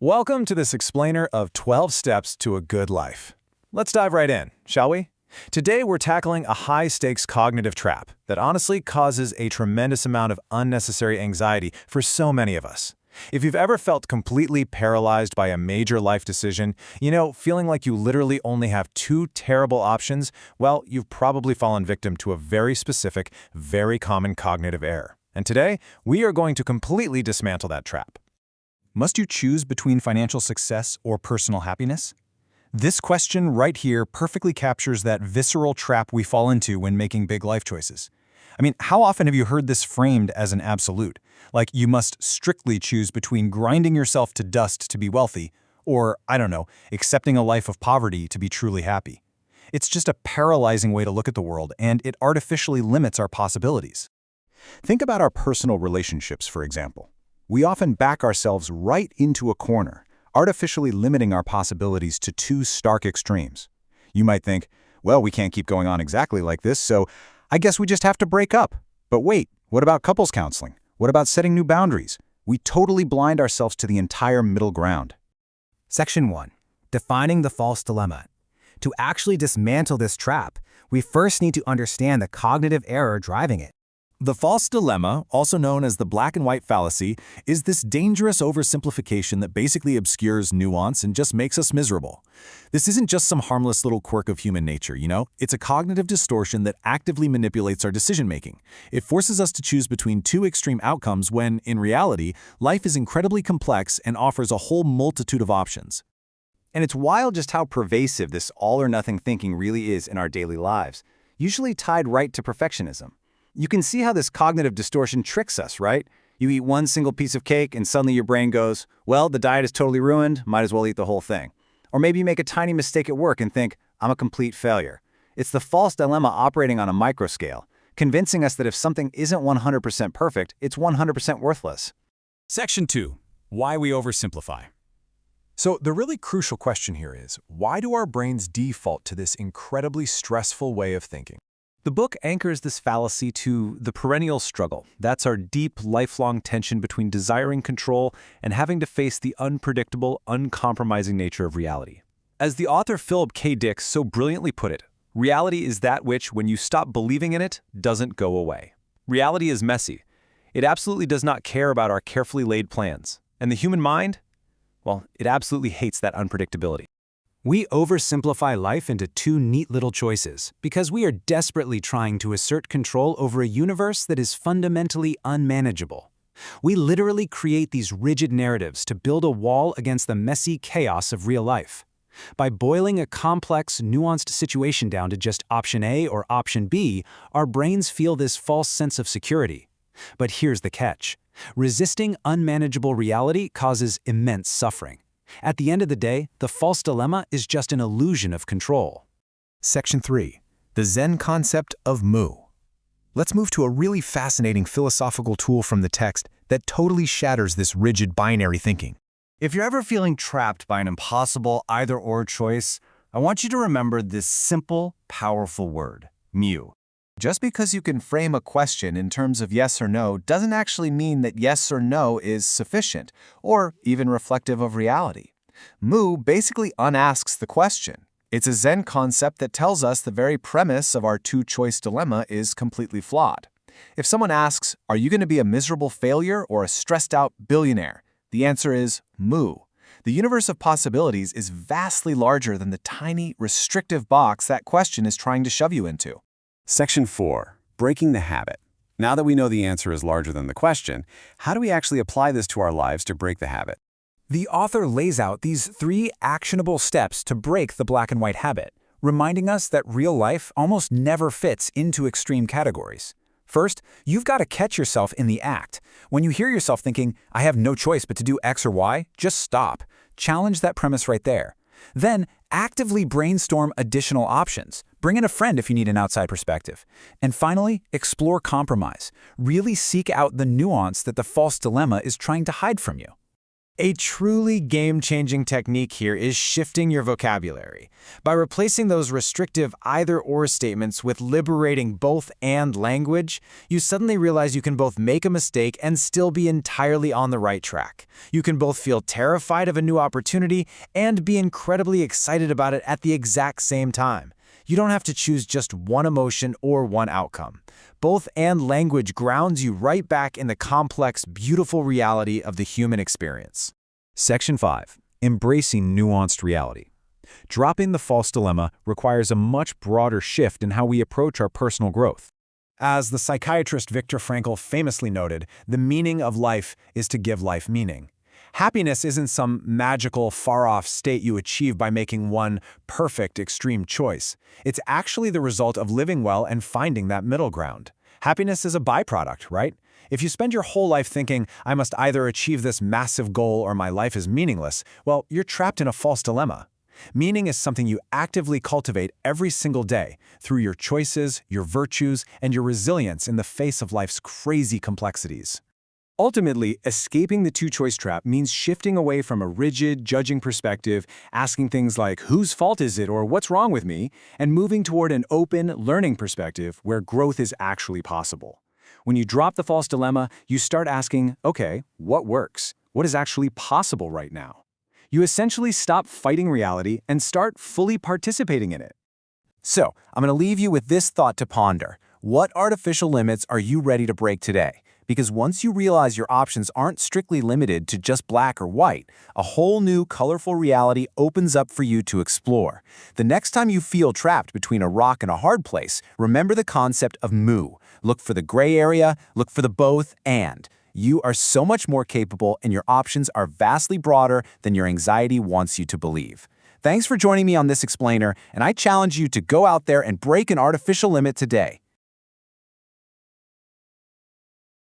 Welcome to this explainer of 12 steps to a good life. Let's dive right in, shall we? Today we're tackling a high-stakes cognitive trap that honestly causes a tremendous amount of unnecessary anxiety for so many of us. If you've ever felt completely paralyzed by a major life decision, feeling like you literally only have two terrible options, well, you've probably fallen victim to a very specific, very common cognitive error. And today, we are going to completely dismantle that trap. Must you choose between financial success or personal happiness? This question right here perfectly captures that visceral trap we fall into when making big life choices. How often have you heard this framed as an absolute? Like you must strictly choose between grinding yourself to dust to be wealthy or, accepting a life of poverty to be truly happy. It's just a paralyzing way to look at the world, and it artificially limits our possibilities. Think about our personal relationships, for example. We often back ourselves right into a corner, artificially limiting our possibilities to two stark extremes. You might think, well, we can't keep going on exactly like this, so I guess we just have to break up. But wait, what about couples counseling? What about setting new boundaries? We totally blind ourselves to the entire middle ground. Section 1. Defining the false dilemma. To actually dismantle this trap, we first need to understand the cognitive error driving it. The false dilemma, also known as the black and white fallacy, is this dangerous oversimplification that basically obscures nuance and just makes us miserable. This isn't just some harmless little quirk of human nature, It's a cognitive distortion that actively manipulates our decision-making. It forces us to choose between two extreme outcomes when, in reality, life is incredibly complex and offers a whole multitude of options. And it's wild just how pervasive this all-or-nothing thinking really is in our daily lives, usually tied right to perfectionism. You can see how this cognitive distortion tricks us, right? You eat one single piece of cake and suddenly your brain goes, well, the diet is totally ruined, might as well eat the whole thing. Or maybe you make a tiny mistake at work and think, I'm a complete failure. It's the false dilemma operating on a micro scale, convincing us that if something isn't 100% perfect, it's 100% worthless. Section 2. Why we oversimplify. So the really crucial question here is, why do our brains default to this incredibly stressful way of thinking? The book anchors this fallacy to the perennial struggle. That's our deep, lifelong tension between desiring control and having to face the unpredictable, uncompromising nature of reality. As the author Philip K. Dick so brilliantly put it, reality is that which, when you stop believing in it, doesn't go away. Reality is messy. It absolutely does not care about our carefully laid plans. And the human mind? Well, it absolutely hates that unpredictability. We oversimplify life into two neat little choices because we are desperately trying to assert control over a universe that is fundamentally unmanageable. We literally create these rigid narratives to build a wall against the messy chaos of real life. By boiling a complex, nuanced situation down to just option A or option B, our brains feel this false sense of security. But here's the catch. Resisting unmanageable reality causes immense suffering. At the end of the day, the false dilemma is just an illusion of control. Section 3. The Zen concept of Mu. Let's move to a really fascinating philosophical tool from the text that totally shatters this rigid binary thinking. If you're ever feeling trapped by an impossible either-or choice, I want you to remember this simple, powerful word, mu. Just because you can frame a question in terms of yes or no doesn't actually mean that yes or no is sufficient, or even reflective of reality. Mu basically unasks the question. It's a Zen concept that tells us the very premise of our two-choice dilemma is completely flawed. If someone asks, are you going to be a miserable failure or a stressed-out billionaire? The answer is mu. The universe of possibilities is vastly larger than the tiny, restrictive box that question is trying to shove you into. Section 4. Breaking the habit. Now that we know the answer is larger than the question, how do we actually apply this to our lives to break the habit? The author lays out these 3 actionable steps to break the black and white habit, reminding us that real life almost never fits into extreme categories. First, you've got to catch yourself in the act. When you hear yourself thinking, I have no choice but to do X or Y, just stop. Challenge that premise right there. Then, actively brainstorm additional options. Bring in a friend if you need an outside perspective. And finally, explore compromise. Really seek out the nuance that the false dilemma is trying to hide from you. A truly game-changing technique here is shifting your vocabulary. By replacing those restrictive either-or statements with liberating both-and language, you suddenly realize you can both make a mistake and still be entirely on the right track. You can both feel terrified of a new opportunity and be incredibly excited about it at the exact same time. You don't have to choose just one emotion or one outcome. Both-and language grounds you right back in the complex, beautiful reality of the human experience. Section 5. Embracing nuanced reality. Dropping the false dilemma requires a much broader shift in how we approach our personal growth. As the psychiatrist Viktor Frankl famously noted, the meaning of life is to give life meaning. Happiness isn't some magical, far-off state you achieve by making one perfect, extreme choice. It's actually the result of living well and finding that middle ground. Happiness is a byproduct, right? If you spend your whole life thinking, I must either achieve this massive goal or my life is meaningless, well, you're trapped in a false dilemma. Meaning is something you actively cultivate every single day through your choices, your virtues, and your resilience in the face of life's crazy complexities. Ultimately, escaping the two-choice trap means shifting away from a rigid, judging perspective, asking things like, whose fault is it or what's wrong with me, and moving toward an open, learning perspective where growth is actually possible. When you drop the false dilemma, you start asking, okay, what works? What is actually possible right now? You essentially stop fighting reality and start fully participating in it. So, I'm going to leave you with this thought to ponder. What artificial limits are you ready to break today? Because once you realize your options aren't strictly limited to just black or white, a whole new colorful reality opens up for you to explore. The next time you feel trapped between a rock and a hard place, remember the concept of mu. Look for the gray area, look for the both, and. You are so much more capable and your options are vastly broader than your anxiety wants you to believe. Thanks for joining me on this explainer, and I challenge you to go out there and break an artificial limit today.